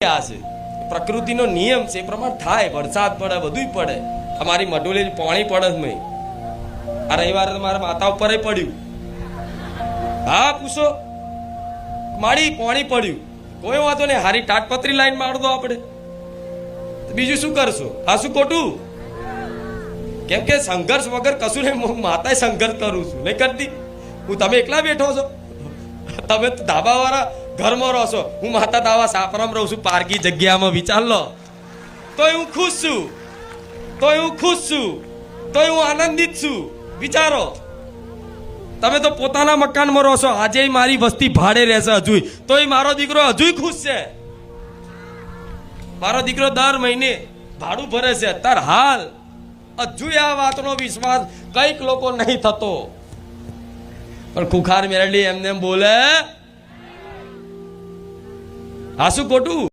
આ છે પ્રકૃતિનો નિયમ છે, એ પ્રમાણે થાય. વરસાદ પડે, બધું પડે. અમારી મઢુલી પાણી પડે જ નહીં. આ રવિવારે મારા માતા ઉપર પડ્યું. હા, પૂછો મારી પાણી પડ્યું. કોઈ વાંધો નહીં, હારી ટાટપત્રી લાઈન માર દો આપણે. બીજું શું કરશો? આ શું ખોટું? કેમ કે સંઘર્ષ વગર કશું નહીં. હું માતાએ સંઘર્ષ કરું છું, નહીં કરતી. હું તમે એકલા બેઠો છો, તમે ધાબા વાળા ઘરમાં રહો છો, હું માતા દાવા સાપરામાં રહું છું, પારકી જગ્યામાં. વિચાર લો. તોય હું ખુશ છું, તોય હું ખુશ છું, તોય હું આનંદિત છું. વિચારો, તમે તો પોતાના મકાનમાં રહો છો, આજે મારી વસ્તી ભાડે રહેશે હજુ, તોય મારો દીકરો હજુ ખુશ છે. મારો દીકરો દર મહિને ભાડું ભરે છે. અત્યારે હાલ હજુ આ વાતનો વિશ્વાસ કઈક લોકો નહીં થતો, પણ ખુખાર મેરડી એમને બોલે. આ શું ખોટું?